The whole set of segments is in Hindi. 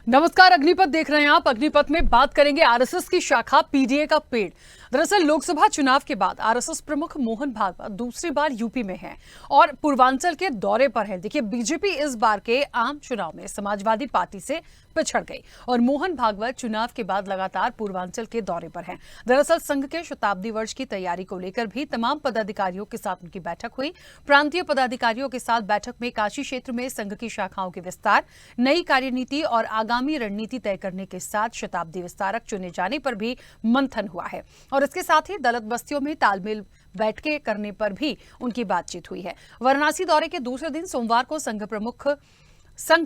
नमस्कार, अग्निपथ देख रहे हैं आप। अग्निपथ में बात करेंगे आरएसएस की शाखा पीडीए का पेड़। दरअसल लोकसभा चुनाव के बाद आरएसएस प्रमुख मोहन भागवत दूसरी बार यूपी में हैं और पूर्वांचल के दौरे पर हैं। देखिए, बीजेपी इस बार के आम चुनाव में समाजवादी पार्टी से पिछड़ गई और मोहन भागवत चुनाव के बाद लगातार पूर्वांचल के दौरे पर हैं। दरअसल संघ के शताब्दी वर्ष की तैयारी को लेकर भी तमाम पदाधिकारियों के साथ उनकी बैठक हुई। प्रांतीय पदाधिकारियों के साथ बैठक में काशी क्षेत्र में संघ की शाखाओं के विस्तार, नई कार्यनीति और आगामी रणनीति तय करने के साथ शताब्दी विस्तारक चुने जाने पर भी मंथन हुआ है और इसके साथ ही दलित बस्तियों में तालमेल बैठकें करने पर भी उनकी बातचीत हुई है। वाराणसी दौरे के दूसरे दिन सोमवार को संघ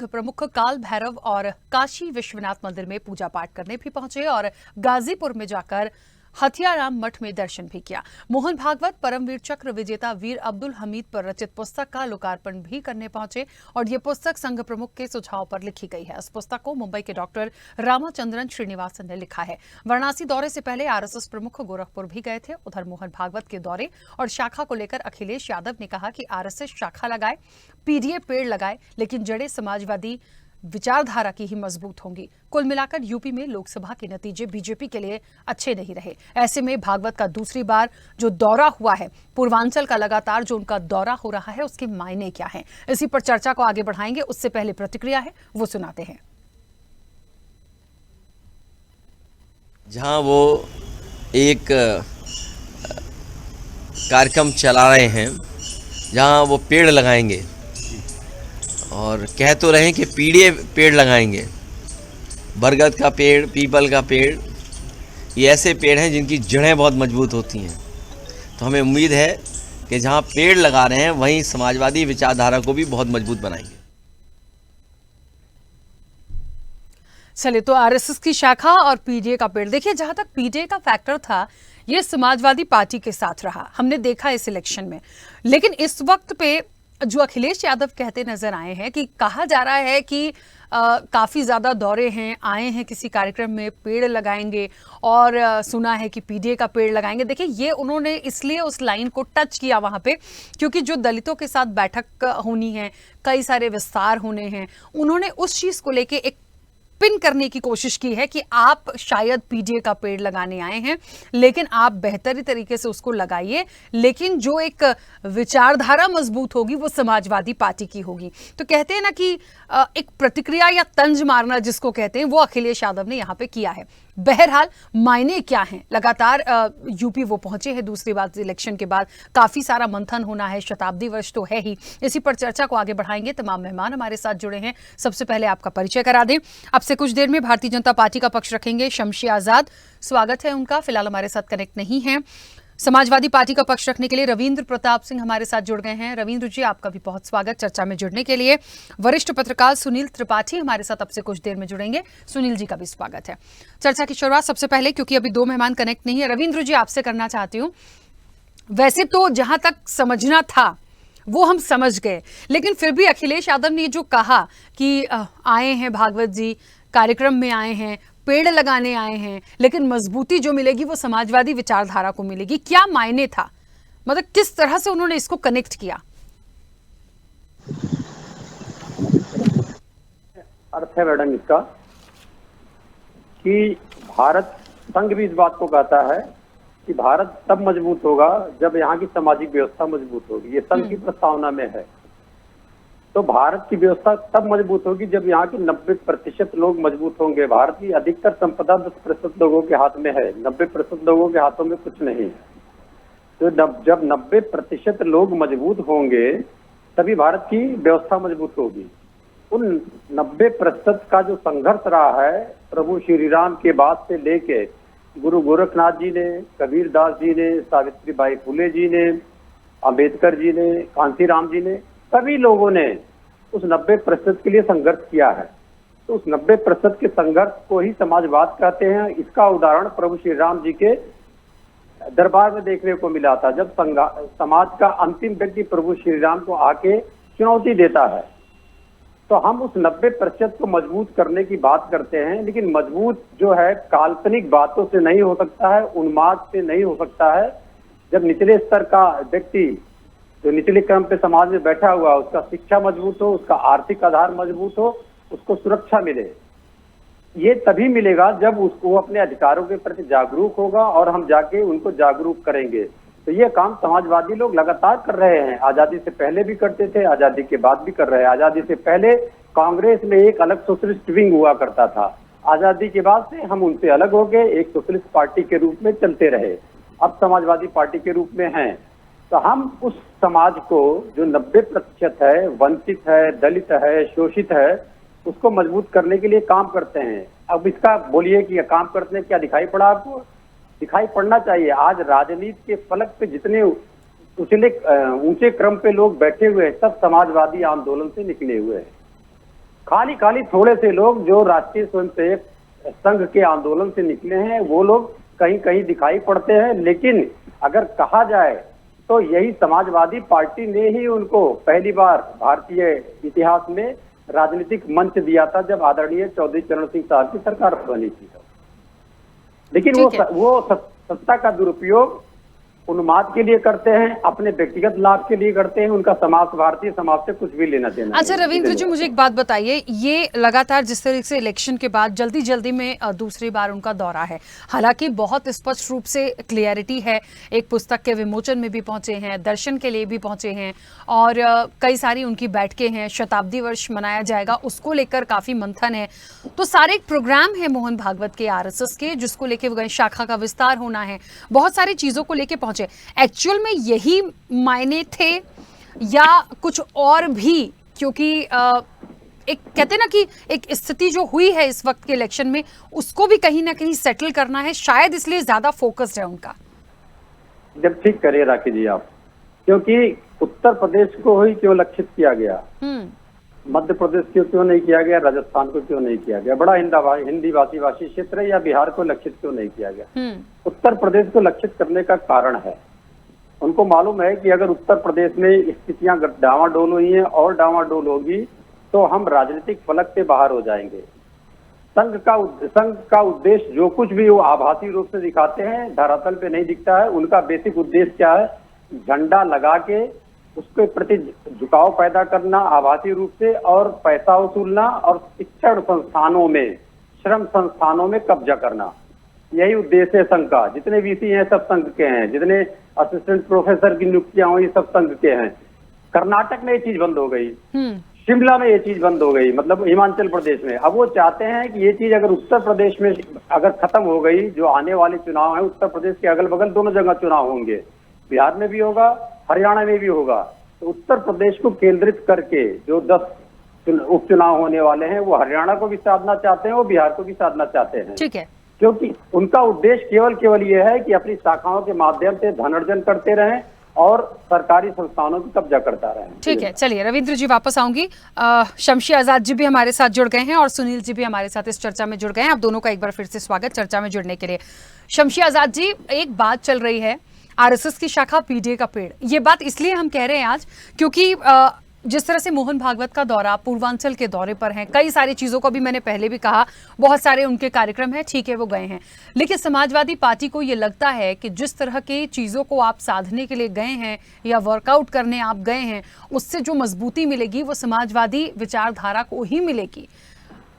प्रमुख काल भैरव और काशी विश्वनाथ मंदिर में पूजा पाठ करने भी पहुंचे और गाजीपुर में जाकर हथियाराम मठ में दर्शन भी किया। मोहन भागवत परमवीर चक्र विजेता वीर अब्दुल हमीद पर रचित पुस्तक का लोकार्पण भी करने पहुंचे और ये पुस्तक संघ प्रमुख के सुझाव पर लिखी गई है। इस पुस्तक को मुंबई के डॉक्टर रामाचंद्रन श्रीनिवासन ने लिखा है। वाराणसी दौरे से पहले आरएसएस प्रमुख गोरखपुर भी गए थे। उधर मोहन भागवत के दौरे और शाखा को लेकर अखिलेश यादव ने कहा कि आरएसएस शाखा लगाए, पीडीए पेड़ लगाए, लेकिन जड़ें समाजवादी विचारधारा की ही मजबूत होंगी। कुल मिलाकर यूपी में लोकसभा के नतीजे बीजेपी के लिए अच्छे नहीं रहे। ऐसे में भागवत का दूसरी बार जो दौरा हुआ है, पूर्वांचल का लगातार जो उनका दौरा हो रहा है, उसके मायने क्या हैं? इसी पर चर्चा को आगे बढ़ाएंगे। उससे पहले प्रतिक्रिया है, वो सुनाते हैं। जहां वो एक कार्यक्रम चला रहे हैं, जहां वो पेड़ लगाएंगे और कह तो रहे हैं कि पीडीए पेड़ लगाएंगे, बरगद का पेड़, पीपल का पेड़, ये ऐसे पेड़ हैं जिनकी जड़ें बहुत मजबूत होती हैं। तो हमें उम्मीद है कि जहां पेड़ लगा रहे हैं वहीं समाजवादी विचारधारा को भी बहुत मजबूत बनाएंगे। चलिए, तो आरएसएस की शाखा और पीडीए का पेड़। देखिए, जहां तक पीडीए का फैक्टर था, ये समाजवादी पार्टी के साथ रहा, हमने देखा इस इलेक्शन में। लेकिन इस वक्त पे जो अखिलेश यादव कहते नजर आए हैं कि कहा जा रहा है कि काफी ज्यादा दौरे हैं, आए हैं किसी कार्यक्रम में, पेड़ लगाएंगे और सुना है कि पीडीए का पेड़ लगाएंगे। देखिए, ये उन्होंने इसलिए उस लाइन को टच किया वहां पे क्योंकि जो दलितों के साथ बैठक होनी है, कई सारे विस्तार होने हैं, उन्होंने उस चीज को लेके एक पिन करने की कोशिश की है कि आप शायद पीडीए का पेड़ लगाने आए हैं, लेकिन आप बेहतरी तरीके से उसको लगाइए, लेकिन जो एक विचारधारा मजबूत होगी वो समाजवादी पार्टी की होगी। तो कहते हैं ना कि एक प्रतिक्रिया या तंज मारना जिसको कहते हैं, वो अखिलेश यादव ने यहां पे किया है। बहरहाल मायने क्या हैं? लगातार यूपी वो पहुंचे हैं दूसरी बार इलेक्शन के बाद, काफी सारा मंथन होना है, शताब्दी वर्ष तो है ही। इसी पर चर्चा को आगे बढ़ाएंगे। तमाम मेहमान हमारे साथ जुड़े हैं। सबसे पहले आपका परिचय करा दें। अब से कुछ देर में भारतीय जनता पार्टी का पक्ष रखेंगे शमशी आजाद, स्वागत है उनका, फिलहाल हमारे साथ कनेक्ट नहीं है। समाजवादी पार्टी का पक्ष रखने के लिए रविंद्र प्रताप सिंह हमारे साथ जुड़ गए हैं। रविंद्र जी, आपका भी बहुत स्वागत चर्चा में जुड़ने के लिए। वरिष्ठ पत्रकार सुनील त्रिपाठी हमारे साथ अब से कुछ देर में जुड़ेंगे। सुनील जी का भी स्वागत है। चर्चा की शुरुआत सबसे पहले, क्योंकि अभी दो मेहमान कनेक्ट नहीं है, रविंद्र जी आपसे करना चाहती हूँ। वैसे तो जहां तक समझना था वो हम समझ गए, लेकिन फिर भी अखिलेश यादव ने जो कहा कि आए हैं भागवत जी, कार्यक्रम में आए हैं, पेड़ लगाने आए हैं, लेकिन मजबूती जो मिलेगी वो समाजवादी विचारधारा को मिलेगी, क्या मायने था? मतलब किस तरह से उन्होंने इसको कनेक्ट किया? अर्थ है मैडम इसका कि भारत संघ भी इस बात को कहता है कि भारत तब मजबूत होगा जब यहाँ की सामाजिक व्यवस्था मजबूत होगी। ये संघ की प्रस्तावना में है। तो भारत की व्यवस्था तब मजबूत होगी जब यहाँ के 90% लोग मजबूत होंगे। भारत की अधिकतर संपदा 10% लोगों के हाथ में है, 90% लोगों के हाथों में कुछ नहीं है। तो जब 90% लोग मजबूत होंगे तभी भारत की व्यवस्था मजबूत होगी। उन 90% का जो संघर्ष रहा है प्रभु श्री राम के बाद से लेके गुरु गोरखनाथ जी ने, कबीर दास जी ने, सावित्रीबाई फुले जी ने, अंबेडकर जी ने, कांसीराम जी ने, सभी लोगों ने उस 90% के लिए संघर्ष किया है। तो उस 90% के संघर्ष को ही समाजवाद कहते हैं। इसका उदाहरण प्रभु श्री राम जी के दरबार में देखने को मिला था, जब समाज का अंतिम व्यक्ति प्रभु श्री राम को आके चुनौती देता है। तो हम उस 90% को मजबूत करने की बात करते हैं, लेकिन मजबूत जो है काल्पनिक बातों से नहीं हो सकता है, उन्माद से नहीं हो सकता है। जब निचले स्तर का व्यक्ति जो निचले क्रम पे समाज में बैठा हुआ, उसका शिक्षा मजबूत हो, उसका आर्थिक आधार मजबूत हो, उसको सुरक्षा मिले, ये तभी मिलेगा जब उसको अपने अधिकारों के प्रति जागरूक होगा और हम जाके उनको जागरूक करेंगे। तो ये काम समाजवादी लोग लगातार कर रहे हैं, आजादी से पहले भी करते थे, आजादी के बाद भी कर रहे हैं। आजादी से पहले कांग्रेस में एक अलग सोशलिस्ट विंग हुआ करता था, आजादी के बाद से हम उनसे अलग हो गए, एक सोशलिस्ट पार्टी के रूप में चलते रहे, अब समाजवादी पार्टी के रूप में हैं। तो हम उस समाज को जो 90% है, वंचित है, दलित है, शोषित है, उसको मजबूत करने के लिए काम करते हैं। अब इसका बोलिए कि काम करते हैं, क्या दिखाई पड़ा आपको? दिखाई पड़ना चाहिए। आज राजनीति के फलक पे जितने उछले ऊंचे क्रम पे लोग बैठे हुए हैं, सब समाजवादी आंदोलन से निकले हुए हैं। खाली खाली थोड़े से लोग जो राष्ट्रीय स्वयंसेवक संघ के आंदोलन से निकले हैं, वो लोग कहीं कहीं दिखाई पड़ते हैं। लेकिन अगर कहा जाए तो यही समाजवादी पार्टी ने ही उनको पहली बार भारतीय इतिहास में राजनीतिक मंच दिया था, जब आदरणीय चौधरी चरण सिंह साहब की सरकार बनी थी। लेकिन वो सत्ता का दुरुपयोग उन्माद के लिए करते हैं, अपने व्यक्तिगत लाभ के लिए करते हैं। उनका समाज, भारतीय समाज से कुछ भी लेना देना। अच्छा रविंद्र जी, मुझे एक बात बताइए, ये लगातार जिस तरह से इलेक्शन के बाद जल्दी जल्दी में दूसरी बार उनका दौरा है, हालांकि बहुत स्पष्ट रूप से क्लियरिटी है, एक पुस्तक के विमोचन में भी पहुंचे हैं, दर्शन के लिए भी पहुंचे हैं, और कई सारी उनकी बैठकें हैं, शताब्दी वर्ष मनाया जाएगा उसको लेकर काफी मंथन है। तो सारे एक प्रोग्राम है मोहन भागवत के, आरएसएस के, जिसको लेके वो गए, शाखा का विस्तार होना है, बहुत सारी चीजों को लेके एक्चुअल में यही मायने थे या कुछ और भी? क्योंकि एक कहते ना कि एक स्थिति जो हुई है इस वक्त के इलेक्शन में, उसको भी कहीं ना कहीं सेटल करना है, शायद इसलिए ज्यादा फोकस्ड है उनका। जब ठीक करिए राखी जी आप, क्योंकि उत्तर प्रदेश को ही क्यों लक्षित किया गया, मध्य प्रदेश को क्यों नहीं किया गया, राजस्थान को क्यों नहीं किया गया, बड़ा हिंदी भाषी क्षेत्र है, या बिहार को लक्षित क्यों नहीं किया गया? उत्तर प्रदेश को लक्षित करने का कारण है, उनको मालूम है कि अगर उत्तर प्रदेश में स्थितियां डावाडोल हुई हैं और डावाडोल होगी तो हम राजनीतिक फलक से बाहर हो जाएंगे। संघ का उद्देश्य जो कुछ भी वो आभासी रूप से दिखाते हैं, धरातल पे नहीं दिखता है। उनका बेसिक उद्देश्य क्या है? झंडा लगा के उसके प्रति झुकाव पैदा करना आभासी रूप से, और पैसा वसूलना, और शिक्षण संस्थानों में, श्रम संस्थानों में कब्जा करना। यही उद्देश्य है संघ का। जितने वीसी हैं सब संघ के हैं, जितने असिस्टेंट प्रोफेसर की नियुक्तियां हुई सब संघ के हैं। कर्नाटक में ये चीज बंद हो गई, शिमला में ये चीज बंद हो गई, मतलब हिमाचल प्रदेश में। अब वो चाहते हैं कि ये चीज अगर उत्तर प्रदेश में अगर खत्म हो गई, जो आने वाले चुनाव है उत्तर प्रदेश के अगल बगल दोनों जगह चुनाव होंगे, बिहार में भी होगा, हरियाणा में भी होगा, तो उत्तर प्रदेश को केंद्रित करके जो 10 उपचुनाव होने वाले हैं, वो हरियाणा को भी साधना चाहते हैं, वो बिहार को भी साधना चाहते हैं। ठीक है, क्योंकि उनका उद्देश्य केवल ये है कि अपनी शाखाओं के माध्यम से धन अर्जन करते रहें और सरकारी संस्थानों की कब्जा करता रहे। ठीक है, चलिए रविंद्र जी वापस आऊंगी। शमशी आजाद जी भी हमारे साथ जुड़ गए हैं और सुनील जी भी हमारे साथ इस चर्चा में जुड़ गए हैं। आप दोनों का एक बार फिर से स्वागत चर्चा में जुड़ने के लिए। शमशी आजाद जी, एक बात चल रही है, आरएसएस की शाखा पीडीए का पेड़। ये बात इसलिए हम कह रहे हैं आज क्योंकि जिस तरह से मोहन भागवत का दौरा पूर्वांचल के दौरे पर है, कई सारी चीजों को भी मैंने पहले भी कहा, बहुत सारे उनके कार्यक्रम हैं, ठीक है वो गए हैं, लेकिन समाजवादी पार्टी को ये लगता है कि जिस तरह की चीजों को आप साधने के लिए गए हैं या वर्कआउट करने आप गए हैं, उससे जो मजबूती मिलेगी वो समाजवादी विचारधारा को ही मिलेगी।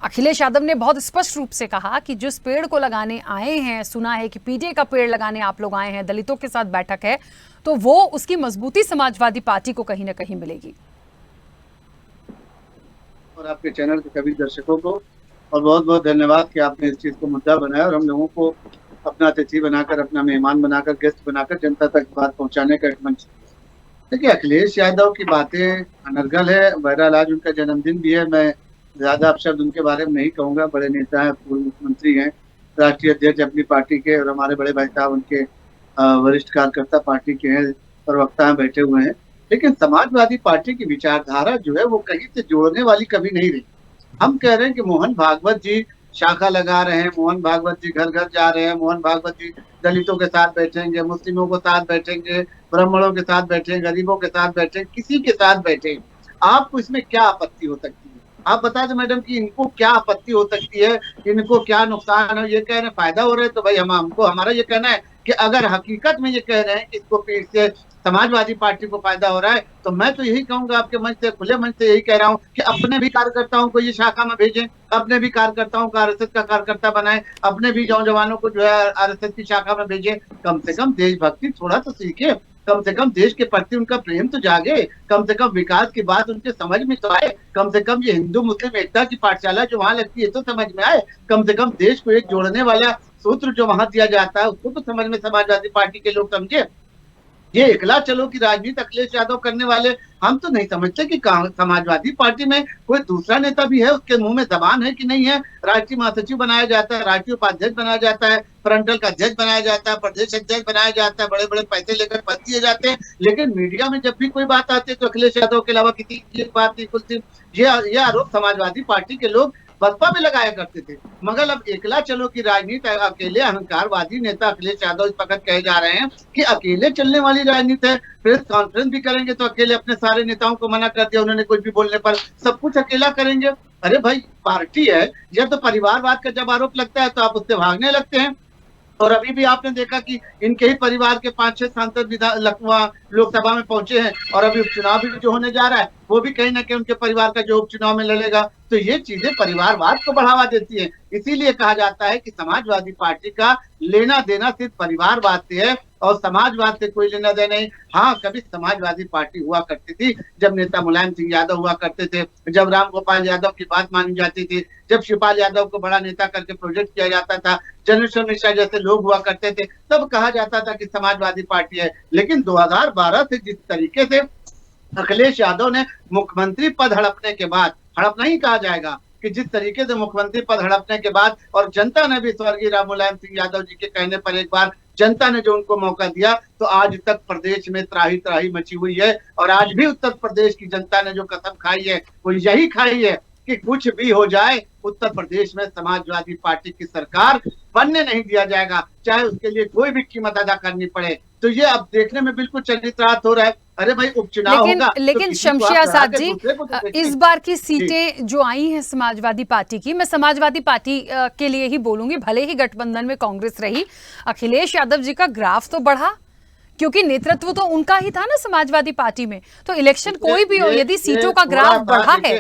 अखिलेश यादव ने बहुत स्पष्ट रूप से कहा कि जिस पेड़ को लगाने आए हैं, सुना है कि पीडीए का पेड़ लगाने आप लोग आए हैं, दलितों के साथ बैठक है, तो वो उसकी मजबूती समाजवादी पार्टी को कहीं ना कहीं मिलेगी। और आपके चैनल के सभी दर्शकों को और बहुत बहुत धन्यवाद कि आपने इस चीज को मुद्दा बनाया और हम लोगों को अपना अतिथि बनाकर, अपना मेहमान बनाकर, गेस्ट बनाकर जनता तक बात पहुंचाने का एक मंच। देखिए, अखिलेश यादव की बातें अनर्गल है। बहरहाल आज उनका जन्मदिन भी है, मैं ज्यादा अपशब्द उनके बारे में नहीं कहूंगा। बड़े नेता हैं, पूर्व मुख्यमंत्री हैं, राष्ट्रीय अध्यक्ष अपनी पार्टी के, और हमारे बड़े भाई साहब उनके वरिष्ठ कार्यकर्ता पार्टी के हैं, प्रवक्ता बैठे हुए हैं। लेकिन समाजवादी पार्टी की विचारधारा जो है वो कहीं से जोड़ने वाली कभी नहीं रही। हम कह रहे हैं कि मोहन भागवत जी शाखा लगा रहे हैं, मोहन भागवत जी घर घर जा रहे हैं, मोहन भागवत जी दलितों के साथ बैठेंगे, मुस्लिमों के साथ बैठेंगे, ब्राह्मणों के साथ बैठेंगे, गरीबों के साथ बैठेंगे, किसी के साथ बैठेंगे। आपको इसमें क्या आपत्ति हो सकती है? आप बता दें मैडम कि इनको क्या आपत्ति हो सकती है, इनको क्या नुकसान है? ये कह रहे हैं फायदा हो रहा है, तो भाई हमको हमारा ये कहना है कि अगर हकीकत में ये कह रहे हैं कि इससे समाजवादी पार्टी को फायदा हो रहा है, तो मैं तो यही कहूंगा आपके मंच से, खुले मंच से यही कह रहा हूं कि अपने भी कार्यकर्ताओं को ये शाखा में भेजें, अपने भी कार्यकर्ताओं को आरएसएस का कार्यकर्ता बनाएं, अपने भी जवानों को जो है आरएसएस की शाखा में भेजें। कम से कम देशभक्ति थोड़ा तो सीखे, कम से कम देश के प्रति उनका प्रेम तो जागे, कम से कम विकास की बात उनके समझ में तो आए, कम से कम ये हिंदू मुस्लिम एकता की पाठशाला जो वहां लगती है तो समझ में आए, कम से कम देश को एक जोड़ने वाला सूत्र जो वहां दिया जाता है उसको तो समझ में समाजवादी पार्टी के लोग समझे। ये एकला चलो की राजनीति अखिलेश यादव करने वाले हम तो नहीं समझते कि समाजवादी पार्टी में कोई दूसरा नेता भी है, उसके मुंह में जबान है कि नहीं है। राष्ट्रीय महासचिव बनाया जाता है, राष्ट्रीय उपाध्यक्ष बनाया जाता है, फ्रंटल का अध्यक्ष बनाया जाता है, प्रदेश अध्यक्ष बनाया जाता है, बड़े बड़े पैसे लेकर पद दिए जाते हैं, लेकिन मीडिया में जब भी कोई बात आती है तो अखिलेश यादव के अलावा किसी की बात नहीं खुलती। ये आरोप समाजवादी पार्टी के लोग बसपा में लगाया करते थे, मगर अब एकला चलो की राजनीति, अकेले अहंकारवादी नेता अखिलेश यादव इस वक्त कहे जा रहे हैं कि अकेले चलने वाली राजनीति है। प्रेस कॉन्फ्रेंस भी करेंगे तो अकेले, अपने सारे नेताओं को मना कर दिया उन्होंने कुछ भी बोलने पर, सब कुछ अकेला करेंगे। अरे भाई पार्टी है, यह तो परिवारवाद का जब आरोप लगता है तो आप उससे भागने लगते हैं। और अभी भी आपने देखा कि इनके ही परिवार के 5-6 सांसद लोकसभा में पहुंचे हैं, और अभी उपचुनाव भी जो होने जा रहा है वो भी कहीं ना कहीं उनके परिवार का जो उपचुनाव में लड़ेगा। तो ये चीजें परिवारवाद को बढ़ावा देती है। इसीलिए कहा जाता है कि समाजवादी पार्टी का लेना देना सिर्फ परिवारवाद से है और समाजवाद से कोई लेना देना नहीं। हाँ, कभी समाजवादी पार्टी हुआ करती थी जब नेता मुलायम सिंह यादव हुआ करते थे, जब राम गोपाल यादव की बात मानी जाती थी, जब शिवपाल यादव को बड़ा नेता करके प्रोजेक्ट किया जाता था, जनरेशन मिश्रा जैसे लोग हुआ करते थे, तब कहा जाता था कि समाजवादी पार्टी है। लेकिन 2012 से जिस तरीके से अखिलेश यादव ने मुख्यमंत्री पद हड़पने के बाद, हड़पना ही कहा जाएगा कि जिस तरीके से मुख्यमंत्री पद हड़पने के बाद, और जनता ने भी स्वर्गीय राम मुलायम सिंह यादव जी के कहने पर एक बार जनता ने जो उनको मौका दिया, तो आज तक प्रदेश में त्राही त्राही मची हुई है। और आज भी उत्तर प्रदेश की जनता ने जो कसम खाई है वो यही खाई है कि कुछ भी हो जाए उत्तर प्रदेश में समाजवादी पार्टी की सरकार बनने नहीं दिया जाएगा, चाहे उसके लिए कोई भी कीमत अदा करनी पड़े। तो ये अब देखने में बिल्कुल चरित्रार्थ हो रहा है। अरे भाई उपचुनाव होगा, लेकिन तो शमशी आजाद जी, तो इस बार की सीटें जो आई हैं समाजवादी पार्टी की, मैं समाजवादी पार्टी के लिए ही बोलूंगी, भले ही गठबंधन में कांग्रेस रही, अखिलेश यादव जी का ग्राफ तो बढ़ा, क्योंकि नेतृत्व तो उनका ही था ना समाजवादी पार्टी में। तो इलेक्शन कोई भी हो, यदि सीटों का ग्राफ बढ़ा है,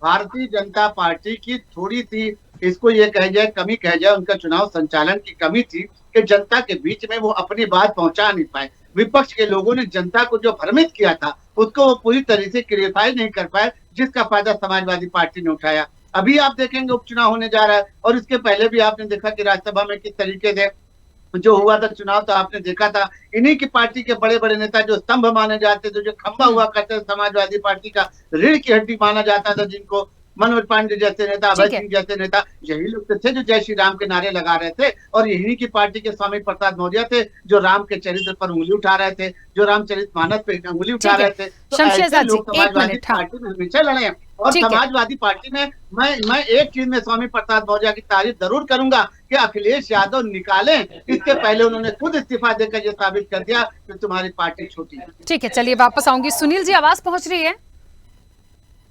भारतीय जनता पार्टी की थोड़ी सी, इसको ये कह जाए कमी कह जाए, उनका चुनाव संचालन की कमी थी कि जनता के बीच में वो अपनी बात पहुंचा नहीं पाए। विपक्ष के लोगों ने जनता को जो भ्रमित किया था उसको वो पूरी तरह से क्लियरफाई नहीं कर पाए, जिसका फायदा समाजवादी पार्टी ने उठाया। अभी आप देखेंगे उपचुनाव होने जा रहा है, और इसके पहले भी आपने देखा कि राज्यसभा में किस तरीके से जो हुआ था चुनाव, तो आपने देखा था इन्हीं की पार्टी के बड़े बड़े नेता जो स्तंभ माने जाते थे, जो खंबा हुआ करते थे समाजवादी पार्टी का, रीढ़ की हड्डी माना जाता था, जिनको मनोज पांडे जैसे नेता, अभय सिंह जैसे नेता, यही लोग तो थे जो जय श्री राम के नारे लगा रहे थे। और यही की पार्टी के स्वामी प्रसाद मौर्य थे जो राम के चरित्र पर उंगली उठा रहे थे, जो रामचरितमानस पे उंगली उठा रहे थे। तो ऐसे लोग समाजवादी पार्टी में हमेशा लड़े हैं। और समाजवादी पार्टी में मैं एक चीज में स्वामी प्रसाद मौर्य की तारीफ जरूर करूंगा कि अखिलेश यादव निकालें, इसके पहले उन्होंने खुद इस्तीफा देकर यह साबित कर दिया कि तुम्हारी पार्टी छोटी है। ठीक है, चलिए वापस आऊंगी। सुनील जी, आवाज पहुंच रही है?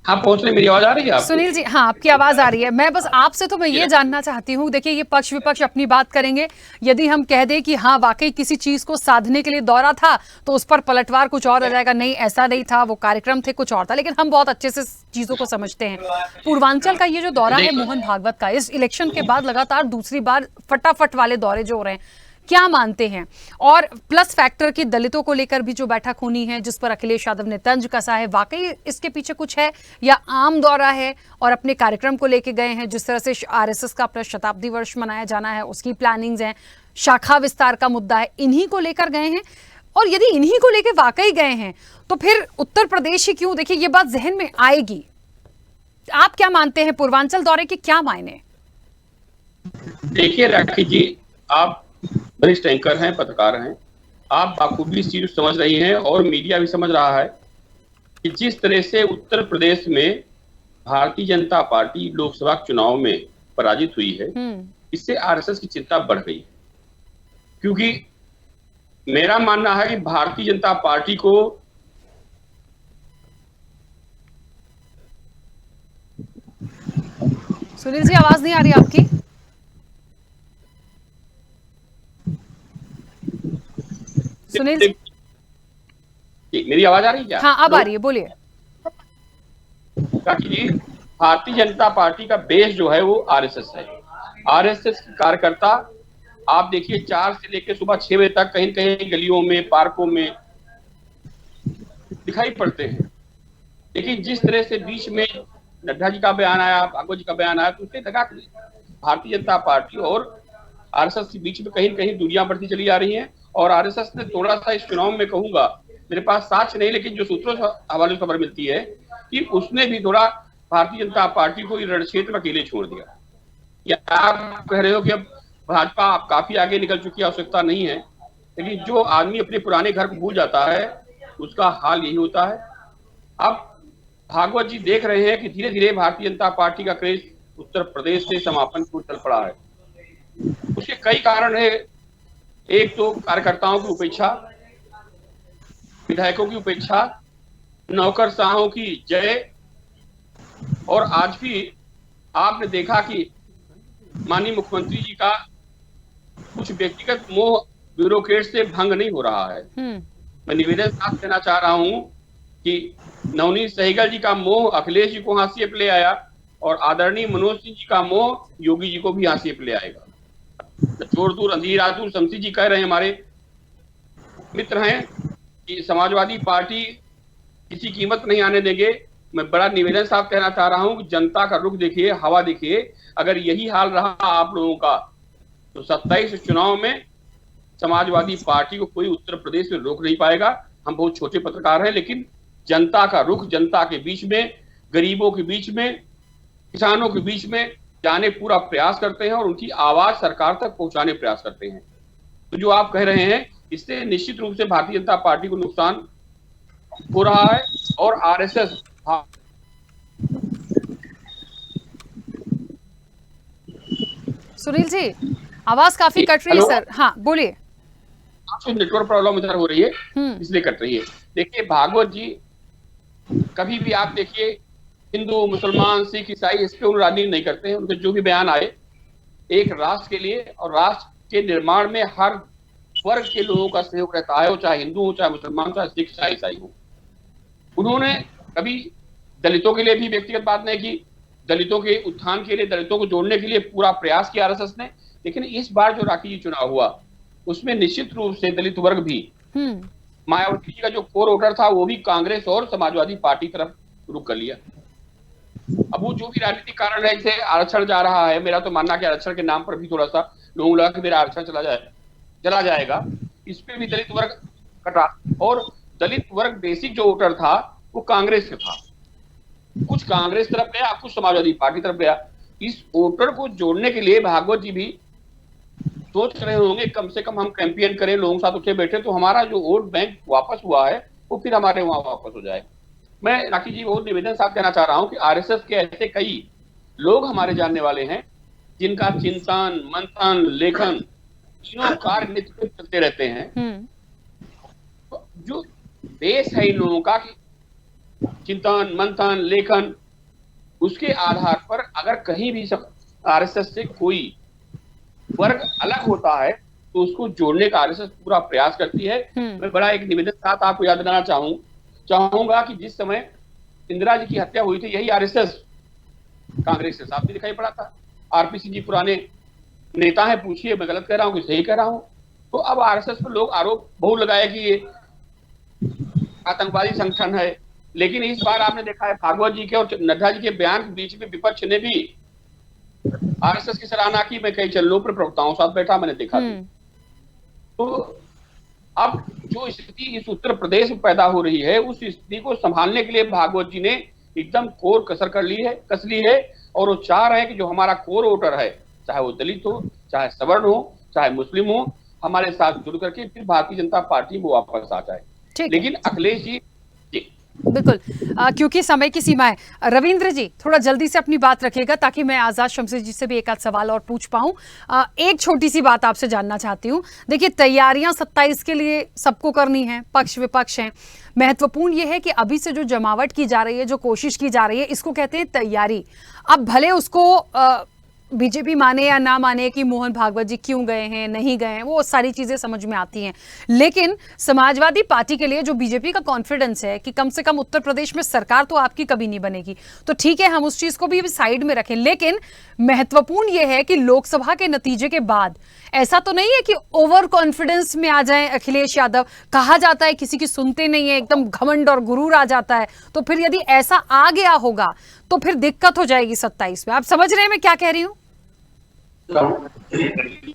हाँ, पहुंच रही, मेरी आवाज आ रही है आपको? सुनील जी, हाँ आपकी आवाज आ रही है। मैं बस आपसे तो मैं ये जानना चाहती हूँ, देखिए ये पक्ष विपक्ष अपनी बात करेंगे, यदि हम कह दें कि हाँ वाकई किसी चीज को साधने के लिए दौरा था तो उस पर पलटवार कुछ और आ जाएगा, नहीं ऐसा नहीं था, वो कार्यक्रम थे कुछ और था। लेकिन हम बहुत अच्छे से चीजों को समझते हैं। पूर्वांचल का ये जो दौरा है मोहन भागवत का, इस इलेक्शन के बाद लगातार दूसरी बार फटाफट वाले दौरे जो हो रहे हैं, क्या मानते हैं? और प्लस फैक्टर की दलितों को लेकर भी जो बैठक होनी है जिस पर अखिलेश यादव ने तंज कसा है, वाकई इसके पीछे कुछ है या आम दौरा है और अपने कार्यक्रम को लेके गए हैं? जिस तरह से आरएसएस का अपना शताब्दी वर्ष मनाया जाना है उसकी प्लानिंग्स हैं, शाखा विस्तार का मुद्दा है, इन्हीं को लेकर गए हैं। और यदि इन्हीं को लेकर वाकई गए हैं तो फिर उत्तर प्रदेश ही क्यों? देखिए ये बात जहन में आएगी। आप क्या मानते हैं, पूर्वांचल दौरे के क्या मायने? देखिए राखी जी, आप वरिष्ठ एंकर हैं, पत्रकार हैं, आप बाखूबी इस चीज समझ रही हैं और मीडिया भी समझ रहा है कि जिस तरह से उत्तर प्रदेश में भारतीय जनता पार्टी लोकसभा चुनाव में पराजित हुई है, इससे आरएसएस की चिंता बढ़ गई है। क्योंकि मेरा मानना है कि भारतीय जनता पार्टी को सुनील जी, आवाज नहीं आ रही आपकी? सुनील जी, मेरी आवाज आ रही है क्या? हाँ अब आ रही है, बोलिए। काकी जी, भारतीय जनता पार्टी का बेस जो है वो आरएसएस है। आरएसएस के कार्यकर्ता आप देखिए 4 से लेकर सुबह 6 बजे तक कहीं कहीं गलियों में, पार्कों में दिखाई पड़ते हैं। लेकिन जिस तरह से बीच में नड्डा जी का बयान आया, भागवत जी का बयान आया, तो उससे लगा कि भारतीय जनता पार्टी और आरएसएस के बीच में कहीं कहीं दूरियां बढ़ती चली जा रही हैं। और आरएसएस ने थोड़ा सा इस चुनाव में, कहूंगा, मेरे पास साक्ष्य नहीं, लेकिन जो सूत्रों से हवाले से खबर मिलती है कि उसने भी थोड़ा भारतीय जनता पार्टी को रण क्षेत्र में अकेले छोड़ दिया। या आप कह रहे हो कि अब भाजपा आप काफी आगे निकल चुकी है, आवश्यकता नहीं है, लेकिन जो आदमी अपने पुराने घर को भूल जाता है उसका हाल यही होता है। अब भागवत जी देख रहे हैं कि धीरे धीरे भारतीय जनता पार्टी का क्रेज उत्तर प्रदेश से समापन को चल पड़ा है। उसके कई कारण है। एक तो कार्यकर्ताओं की उपेक्षा, विधायकों की उपेक्षा, नौकरशाहों की जय, और आज भी आपने देखा कि माननीय मुख्यमंत्री जी का कुछ व्यक्तिगत मोह ब्यूरोक्रेट से भंग नहीं हो रहा है। मैं निवेदन साथ देना चाह रहा हूं कि नवनीत सहगल जी का मोह अखिलेश जी को हाशिए पे ले आया, और आदरणीय मनोज सिंह जी का मोह योगी जी को भी हाशिए पे ले आएगा। चोर दूर अंधेरा दूर शमसी जी कह रहे हैं, हमारे मित्र हैं, कि समाजवादी पार्टी किसी कीमत नहीं आने देंगे। मैं बड़ा निवेदन साहब कहना चाह रहा हूं कि जनता का रुख देखिए, हवा देखिए। अगर यही हाल रहा आप लोगों का तो 27 चुनाव में समाजवादी पार्टी को कोई उत्तर प्रदेश में रोक नहीं पाएगा। हम बहुत छोटे पत्रकार हैं, लेकिन जनता का रुख, जनता के बीच में, गरीबों के बीच में, किसानों के बीच में जाने पूरा प्रयास करते हैं और उनकी आवाज सरकार तक पहुंचाने प्रयास करते हैं। तो जो आप कह रहे हैं, इससे निश्चित रूप से भारतीय जनता पार्टी को नुकसान हो रहा है। और आरएसएस, सुनील जी आवाज काफी कट रही है सर। हाँ बोलिए। आपको नेटवर्क प्रॉब्लम इधर हो रही है, इसलिए कट रही है। देखिए भागवत जी, कभी भी आप देखिए, हिंदू, मुसलमान, सिख, ईसाई, इस पे राजनीति नहीं करते हैं। उनके जो भी बयान आए एक राष्ट्र के लिए और राष्ट्र के निर्माण में हर वर्ग के लोगों का सहयोग रहता है, वो चाहे हिंदू हो, चाहे मुसलमान, चाहे सिख, चाहे ईसाई हो। उन्होंने कभी दलितों के लिए भी व्यक्तिगत बात नहीं की, दलितों के उत्थान के लिए, दलितों को जोड़ने के लिए पूरा प्रयास किया आरएसएस ने। लेकिन इस बार जो राखी जी चुनाव हुआ उसमें निश्चित रूप से दलित वर्ग भी, मायावती जी का जो कोर वोटर था वो भी कांग्रेस और समाजवादी पार्टी तरफ रुख कर लिया। अब वो जो भी राजनीतिक कारण है, जैसे आरक्षण जा रहा है, मेरा तो मानना कि आरक्षण के नाम पर भी थोड़ा सा लोगों लगा कि मेरा आरक्षण चला जाएगा, इस पे भी दलित वर्ग कटा। और दलित वर्ग बेसिक जो वोटर था वो कांग्रेस से था, कुछ कांग्रेस तरफ गया, कुछ समाजवादी पार्टी तरफ गया। इस वोटर को जोड़ने के लिए भागवत जी भी सोच रहे होंगे, कम से कम हम कैंपेन करें, लोगों के साथ उठे बैठे, तो हमारा जो वोट बैंक वापस हुआ है वो फिर हमारे वहां वापस हो जाए। मैं राखी जी बहुत निवेदन साथ कहना चाह रहा हूं कि आरएसएस के ऐसे कई लोग हमारे जानने वाले हैं जिनका चिंतन, मंथन, लेखन तीनों कार्य नित्य चलते रहते हैं। तो जो बेस है इन लोगों का, चिंतन, मंथन, लेखन, उसके आधार पर अगर कहीं भी आरएसएस से कोई वर्ग अलग होता है तो उसको जोड़ने का आरएसएस पूरा प्रयास करती है। मैं बड़ा एक निवेदन साथ आपको याद दिलाना चाहूंगा कि जिस समय इंदिरा जी की हत्या हुई थी, यही आरएसएस कांग्रेस के साथ भी दिखाई पड़ा था। आरपीसी जी पुराने नेता है, पूछिए मैं गलत कह रहा हूं कि सही कह रहा हूं। तो अब आरएसएस पर लोग आरोप बहुत लगाए कि ये आतंकवादी संगठन है, लेकिन इस बार आपने देखा है भागवत जी के और नड्डा जी के बयान के बीच में विपक्ष ने भी आरएसएस की सराहना की। मैं कई चैनलों पर प्रवक्ताओं साथ बैठा, मैंने देखा। तो अब जो स्थिति इस उत्तर प्रदेश में पैदा हो रही है, उस स्थिति को संभालने के लिए भागवत जी ने एकदम कोर कसर कस ली है। और वो चाह रहे हैं कि जो हमारा कोर वोटर है, चाहे वो दलित हो, चाहे सवर्ण हो, चाहे मुस्लिम हो, हमारे साथ जुड़ करके फिर भारतीय जनता पार्टी में वापस आ जाए। लेकिन अखिलेश जी बिल्कुल, क्योंकि समय की सीमा है। रविंद्र जी थोड़ा जल्दी से अपनी बात रखिएगा ताकि मैं आजाद शमशेर जी से भी एक आध सवाल और पूछ पाऊं। एक छोटी सी बात आपसे जानना चाहती हूं। देखिए तैयारियां 27 के लिए सबको करनी है, पक्ष विपक्ष हैं। महत्वपूर्ण यह है कि अभी से जो जमावट की जा रही है, जो कोशिश की जा रही है, इसको कहते हैं तैयारी। अब भले उसको बीजेपी माने या ना माने कि मोहन भागवत जी क्यों गए हैं, नहीं गए हैं, वो सारी चीजें समझ में आती हैं, लेकिन समाजवादी पार्टी के लिए जो बीजेपी का कॉन्फिडेंस है कि कम से कम उत्तर प्रदेश में सरकार तो आपकी कभी नहीं बनेगी, तो ठीक है, हम उस चीज को भी साइड में रखें। लेकिन महत्वपूर्ण यह है कि लोकसभा के नतीजे के बाद ऐसा तो नहीं है कि ओवर कॉन्फिडेंस में आ जाएं अखिलेश यादव। कहा जाता है किसी की सुनते नहीं है, एकदम घमंड और गुरूर आ जाता है, तो फिर यदि ऐसा आ गया होगा तो फिर दिक्कत हो जाएगी 27 में। आप समझ रहे हैं मैं क्या कह रही हूं?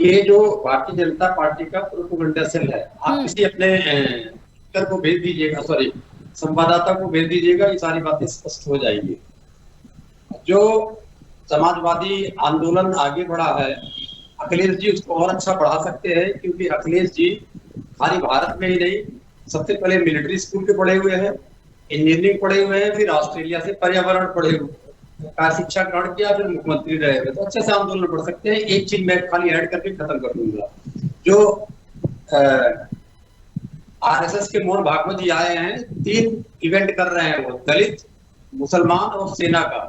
ये जो भारतीय जनता पार्टी का प्रोपेगेंडा सेल है, आप किसी अपने मित्र को भेज दीजिएगा, सॉरी संवाददाता को भेज दीजिएगा, ये सारी बातें स्पष्ट हो जाएंगी। जो समाजवादी आंदोलन आगे बढ़ा है, अखिलेश जी उसको और अच्छा बढ़ा सकते हैं, क्योंकि अखिलेश जी खाली भारत में ही नहीं, सबसे पहले मिलिट्री स्कूल के पढ़े हुए हैं, इंजीनियरिंग पढ़े हुए हैं, फिर ऑस्ट्रेलिया से पर्यावरण पढ़े हुए, का शिक्षा ग्रहण किया, फिर मुख्यमंत्री रहे हुए, तो अच्छे से आंदोलन बढ़ सकते हैं। एक चीज मैं खाली ऐड करके खत्म कर दूंगा, जो आरएसएस के मोहन भागवत जी आए हैं, 3 इवेंट कर रहे हैं, वो दलित, मुसलमान और सेना का।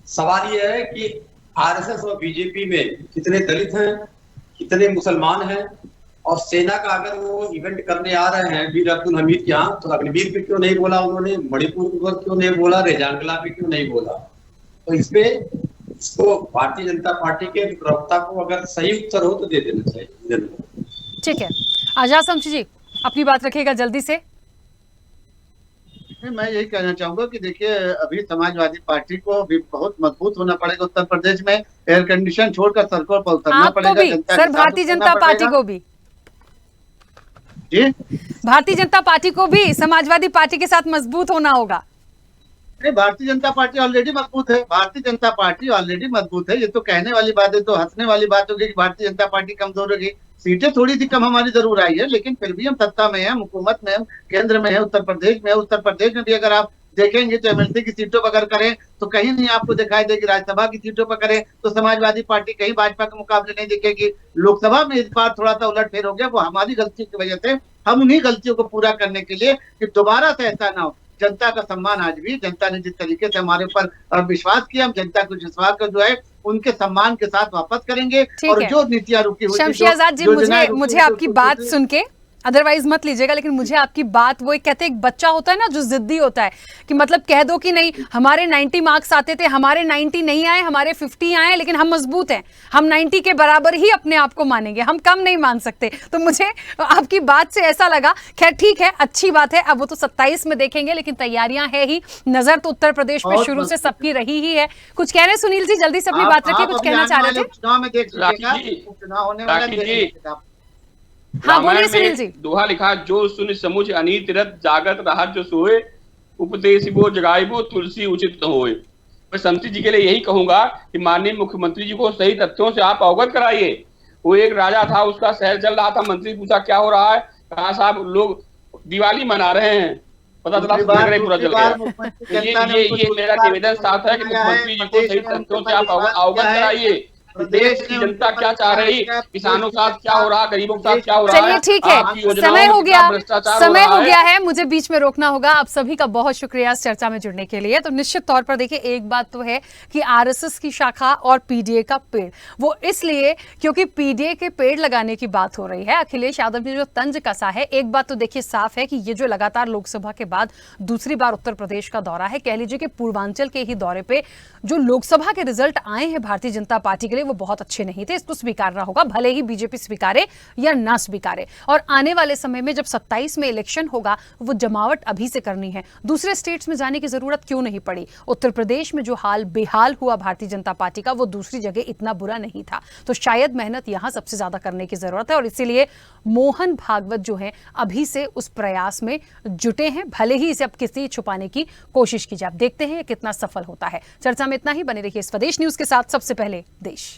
सवाल ये है कि आरएसएस और बीजेपी में कितने दलित हैं, कितने मुसलमान हैं, और सेना का अगर वो इवेंट करने आ रहे हैं वीर अब्दुल हमीद के यहाँ, तो अग्निवीर पे क्यों नहीं बोला उन्होंने, मणिपुर पर क्यों नहीं बोला, रेजांगला पे क्यों नहीं बोला? तो इसको भारतीय जनता पार्टी के प्रवक्ता को अगर सही उत्तर हो तो दे देना चाहिए। ठीक है, आजाद समझी जी अपनी बात रखिएगा जल्दी से। मैं यही कहना चाहूंगा कि देखिए, अभी समाजवादी पार्टी को भी बहुत मजबूत होना पड़ेगा उत्तर प्रदेश में। एयर कंडीशन छोड़कर सड़कों पर उतरना पड़ेगा। सर भारतीय जनता पार्टी को भी, जी भारतीय जनता पार्टी को भी समाजवादी पार्टी के साथ मजबूत होना होगा। भारतीय जनता पार्टी ऑलरेडी मजबूत है, भारतीय जनता पार्टी ऑलरेडी मजबूत है। ये तो कहने वाली बात है, तो हंसने वाली बात होगी कि भारतीय जनता पार्टी कमजोर होगी। सीटें थोड़ी सी कम हमारी जरूर आई है, लेकिन फिर भी हम सत्ता में हैं, हुकूमत में, केंद्र में है, उत्तर प्रदेश में है। उत्तर प्रदेश में भी अगर आप देखेंगे तो एमएलसी की सीटों पर अगर करें तो कहीं नहीं आपको दिखाई देगी, राज्यसभा की सीटों पर करें तो समाजवादी पार्टी कहीं भाजपा के मुकाबले नहीं दिखेगी। लोकसभा में इस बार थोड़ा सा उलटफेर हो गया, वो हमारी गलतियों की वजह से। हम उन्हीं गलतियों को पूरा करने के लिए कि दोबारा से ऐसा ना हो। जनता का सम्मान, आज भी जनता ने जिस तरीके से हमारे ऊपर विश्वास किया, हम जनता को विश्वास का जो है उनके सम्मान के साथ वापस करेंगे। और जो नीतियां रुकी हुई, शमशी आजाद जी, मुझे आपकी बात सुन के, अदरवाइज मत लीजिएगा, लेकिन मुझे आपकी बात, वो कहते हैं एक बच्चा होता है ना जो जिद्दी होता है, कि मतलब कह दो कि नहीं हमारे 90 मार्क्स आते थे, हमारे 90 नहीं आए, हमारे 50 आए, लेकिन हम मजबूत हैं, हम 90 के बराबर ही अपने आप को मानेंगे, हम कम नहीं मान सकते। तो मुझे आपकी बात से ऐसा लगा। खैर ठीक है, अच्छी बात है, अब वो तो 27 में देखेंगे, लेकिन तैयारियां है ही, नजर तो उत्तर प्रदेश में शुरू से सबकी रही ही है। कुछ कह रहे सुनील जी, जल्दी से अपनी बात रखिए, कुछ कहना चाह रहे थे। चुनाव में देख लीजिएगा, चुनाव होने वाला। हाँ बोलिए सुनील जी। दोहा लिखा, जो सुन समुझ अनीत रत, जागत रहा जो सोए, उपदेश वो जगाई वो तुलसी उचित न होए। मैं शमशी जी के लिए यही कहूंगा कि माननीय मुख्यमंत्री जी को सही तथ्यों से आप अवगत कराइए। वो एक राजा था, उसका शहर चल रहा था, मंत्री पूछा क्या हो रहा है, कहा साहब लोग दिवाली मना रहे हैं, पता चला पूरा चल गया। ये मेरा निवेदन साफ है कि मुख्यमंत्री जी को सही तथ्यों से आप अवगत कराइए। देश की जनता क्या चाह रही, किसानों के साथ क्या हो रहा, गरीबों के साथ क्या हो रहा है। चलिए ठीक है, समय हो गया है, मुझे बीच में रोकना होगा। आप सभी का बहुत शुक्रिया इस चर्चा में जुड़ने के लिए। तो निश्चित तौर पर देखिए, एक बात तो है कि आरएसएस की शाखा और पीडीए का पेड़, वो इसलिए क्योंकि पीडीए के पेड़ लगाने की बात हो रही है। अखिलेश यादव ने जो तंज कसा है, एक बात तो देखिए साफ है कि ये जो लगातार लोकसभा के बाद दूसरी बार उत्तर प्रदेश का दौरा है, कह लीजिए कि पूर्वांचल के ही दौरे पे जो लोकसभा के रिजल्ट आए हैं भारतीय जनता पार्टी के लिए, वो बहुत अच्छे नहीं थे। इसको स्वीकारना होगा, भले ही बीजेपी स्वीकारे या ना स्वीकारे। और आने वाले समय में जब 27 में इलेक्शन होगा, वो जमावट अभी से करनी है। दूसरे स्टेट्स में जाने की जरूरत क्यों नहीं पड़ी? उत्तर प्रदेश में जो हाल बेहाल हुआ भारतीय जनता पार्टी का, वो दूसरी जगह इतना बुरा नहीं था। तो शायद मेहनत यहां सबसे ज्यादा करने की जरूरत है, और इसीलिए मोहन भागवत जो है अभी से उस प्रयास में जुटे हैं, भले ही इसे अब किसी छुपाने की कोशिश की जाए। देखते हैं कितना सफल होता है। चर्चा में इतना ही, बने रहिए स्वदेश न्यूज के साथ। सबसे पहले देश।